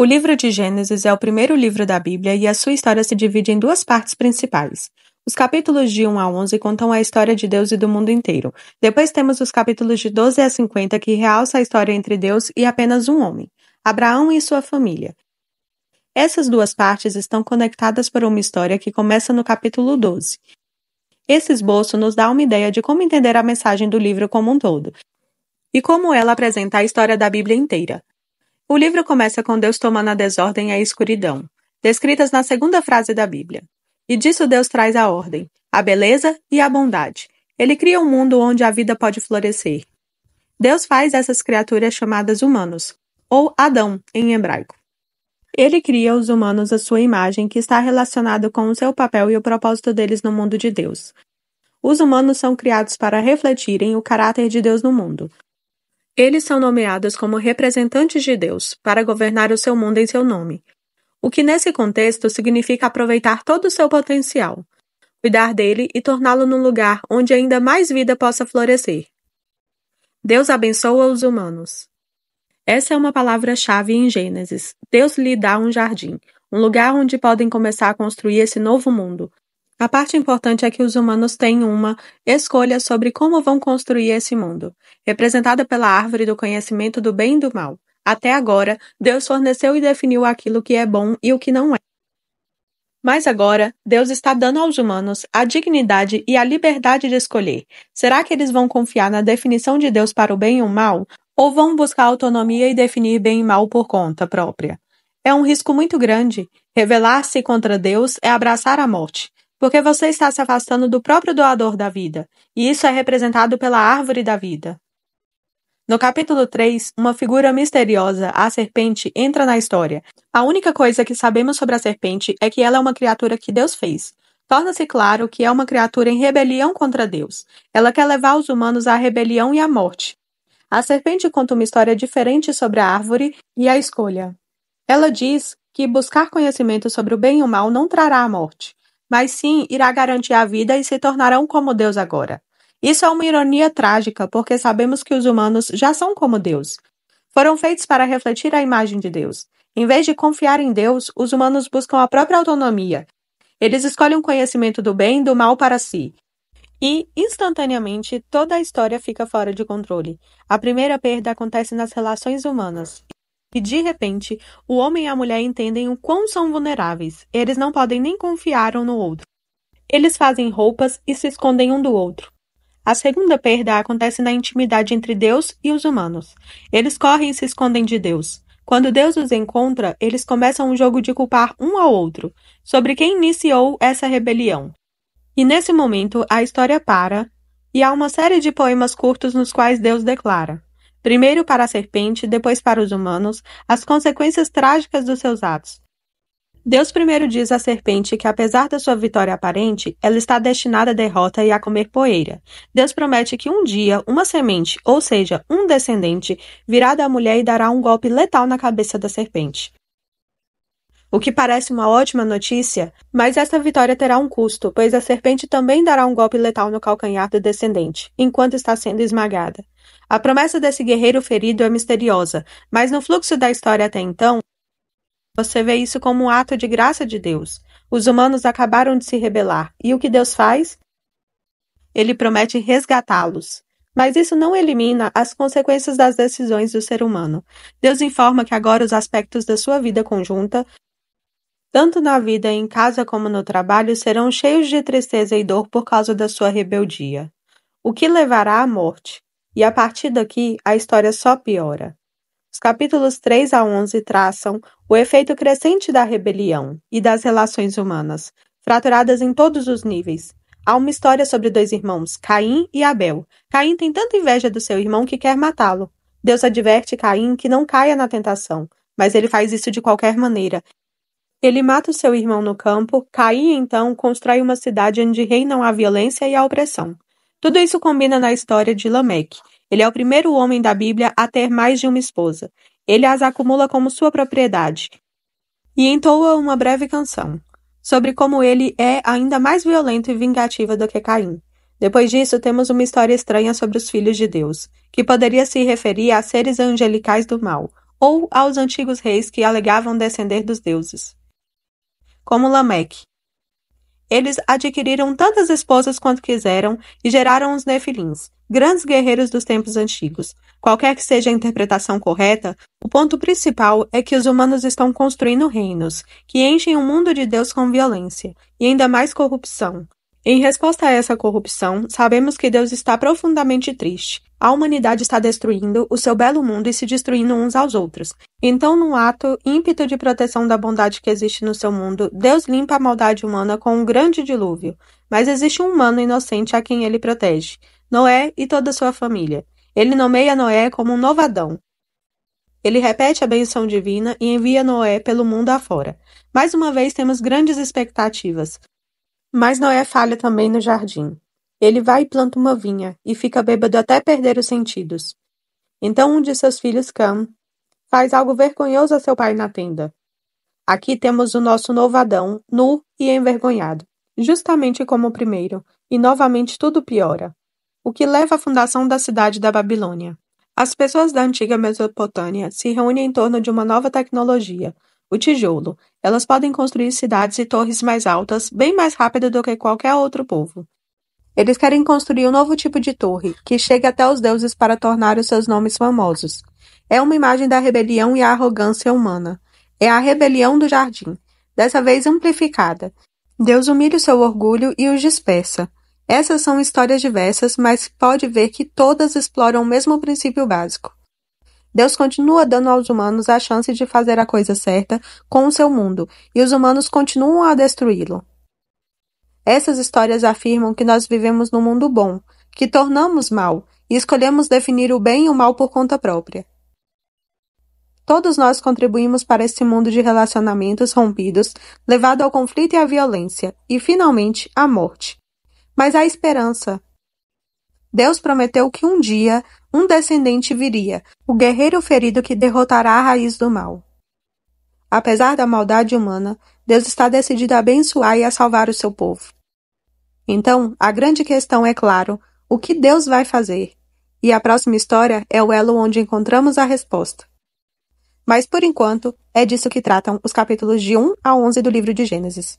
O livro de Gênesis é o primeiro livro da Bíblia e a sua história se divide em duas partes principais. Os capítulos de 1 a 11 contam a história de Deus e do mundo inteiro. Depois temos os capítulos de 12 a 50 que realça a história entre Deus e apenas um homem, Abraão e sua família. Essas duas partes estão conectadas por uma história que começa no capítulo 12. Esse esboço nos dá uma ideia de como entender a mensagem do livro como um todo, e como ela apresenta a história da Bíblia inteira. O livro começa com Deus tomando a desordem e a escuridão, descritas na segunda frase da Bíblia. E disso Deus traz a ordem, a beleza e a bondade. Ele cria um mundo onde a vida pode florescer. Deus faz essas criaturas chamadas humanos, ou Adão, em hebraico. Ele cria os humanos à sua imagem, que está relacionado com o seu papel e o propósito deles no mundo de Deus. Os humanos são criados para refletirem o caráter de Deus no mundo. Eles são nomeados como representantes de Deus, para governar o seu mundo em seu nome. O que nesse contexto significa aproveitar todo o seu potencial, cuidar dele e torná-lo num lugar onde ainda mais vida possa florescer. Deus abençoa os humanos. Essa é uma palavra-chave em Gênesis. Deus lhe dá um jardim, um lugar onde podem começar a construir esse novo mundo. A parte importante é que os humanos têm uma escolha sobre como vão construir esse mundo, representada pela árvore do conhecimento do bem e do mal. Até agora, Deus forneceu e definiu aquilo que é bom e o que não é. Mas agora, Deus está dando aos humanos a dignidade e a liberdade de escolher. Será que eles vão confiar na definição de Deus para o bem e o mal? Ou vão buscar autonomia e definir bem e mal por conta própria? É um risco muito grande. Rebelar-se contra Deus é abraçar a morte, porque você está se afastando do próprio doador da vida, e isso é representado pela árvore da vida. No capítulo 3, uma figura misteriosa, a serpente, entra na história. A única coisa que sabemos sobre a serpente é que ela é uma criatura que Deus fez. Torna-se claro que é uma criatura em rebelião contra Deus. Ela quer levar os humanos à rebelião e à morte. A serpente conta uma história diferente sobre a árvore e a escolha. Ela diz que buscar conhecimento sobre o bem e o mal não trará a morte, mas sim irá garantir a vida e se tornarão como Deus agora. Isso é uma ironia trágica, porque sabemos que os humanos já são como Deus. Foram feitos para refletir a imagem de Deus. Em vez de confiar em Deus, os humanos buscam a própria autonomia. Eles escolhem o conhecimento do bem e do mal para si. E, instantaneamente, toda a história fica fora de controle. A primeira perda acontece nas relações humanas. E, de repente, o homem e a mulher entendem o quão são vulneráveis. Eles não podem nem confiar um no outro. Eles fazem roupas e se escondem um do outro. A segunda perda acontece na intimidade entre Deus e os humanos. Eles correm e se escondem de Deus. Quando Deus os encontra, eles começam um jogo de culpar um ao outro, sobre quem iniciou essa rebelião. E nesse momento, a história para, e há uma série de poemas curtos nos quais Deus declara, primeiro para a serpente, depois para os humanos, as consequências trágicas dos seus atos. Deus primeiro diz à serpente que, apesar da sua vitória aparente, ela está destinada à derrota e a comer poeira. Deus promete que um dia, uma semente, ou seja, um descendente, virá da mulher e dará um golpe letal na cabeça da serpente. O que parece uma ótima notícia, mas essa vitória terá um custo, pois a serpente também dará um golpe letal no calcanhar do descendente, enquanto está sendo esmagada. A promessa desse guerreiro ferido é misteriosa, mas no fluxo da história até então, você vê isso como um ato de graça de Deus. Os humanos acabaram de se rebelar. E o que Deus faz? Ele promete resgatá-los. Mas isso não elimina as consequências das decisões do ser humano. Deus informa que agora os aspectos da sua vida conjunta, tanto na vida em casa como no trabalho, serão cheios de tristeza e dor por causa da sua rebeldia. O que levará à morte. E a partir daqui, a história só piora. Os capítulos 3 a 11 traçam o efeito crescente da rebelião e das relações humanas, fraturadas em todos os níveis. Há uma história sobre dois irmãos, Caim e Abel. Caim tem tanta inveja do seu irmão que quer matá-lo. Deus adverte Caim que não caia na tentação, mas ele faz isso de qualquer maneira. Ele mata o seu irmão no campo. Caim, então, constrói uma cidade onde reinam a violência e a opressão. Tudo isso combina na história de Lameque. Ele é o primeiro homem da Bíblia a ter mais de uma esposa. Ele as acumula como sua propriedade. E entoa uma breve canção, sobre como ele é ainda mais violento e vingativo do que Caim. Depois disso, temos uma história estranha sobre os filhos de Deus, que poderia se referir a seres angelicais do mal, ou aos antigos reis que alegavam descender dos deuses, como Lameque. Eles adquiriram tantas esposas quanto quiseram e geraram os Nefilins, grandes guerreiros dos tempos antigos. Qualquer que seja a interpretação correta, o ponto principal é que os humanos estão construindo reinos, que enchem o mundo de Deus com violência, e ainda mais corrupção. Em resposta a essa corrupção, sabemos que Deus está profundamente triste. A humanidade está destruindo o seu belo mundo e se destruindo uns aos outros. Então, num ato ímpeto de proteção da bondade que existe no seu mundo, Deus limpa a maldade humana com um grande dilúvio. Mas existe um humano inocente a quem ele protege, Noé e toda a sua família. Ele nomeia Noé como um novo Adão. Ele repete a benção divina e envia Noé pelo mundo afora. Mais uma vez temos grandes expectativas. Mas Noé falha também no jardim. Ele vai e planta uma vinha, e fica bêbado até perder os sentidos. Então um de seus filhos, Cam, faz algo vergonhoso a seu pai na tenda. Aqui temos o nosso novo Adão, nu e envergonhado, justamente como o primeiro, e novamente tudo piora. O que leva à fundação da cidade da Babilônia. As pessoas da antiga Mesopotâmia se reúnem em torno de uma nova tecnologia, o tijolo. Elas podem construir cidades e torres mais altas, bem mais rápido do que qualquer outro povo. Eles querem construir um novo tipo de torre, que chegue até os deuses para tornar os seus nomes famosos. É uma imagem da rebelião e a arrogância humana. É a rebelião do jardim, dessa vez amplificada. Deus humilha o seu orgulho e os dispersa. Essas são histórias diversas, mas pode ver que todas exploram o mesmo princípio básico. Deus continua dando aos humanos a chance de fazer a coisa certa com o seu mundo, e os humanos continuam a destruí-lo. Essas histórias afirmam que nós vivemos num mundo bom, que tornamos mal, e escolhemos definir o bem e o mal por conta própria. Todos nós contribuímos para esse mundo de relacionamentos rompidos, levado ao conflito e à violência, e, finalmente, à morte. Mas há esperança. Deus prometeu que um dia um descendente viria, o guerreiro ferido que derrotará a raiz do mal. Apesar da maldade humana, Deus está decidido a abençoar e a salvar o seu povo. Então, a grande questão é, claro, o que Deus vai fazer? E a próxima história é o elo onde encontramos a resposta. Mas, por enquanto, é disso que tratam os capítulos de 1 a 11 do livro de Gênesis.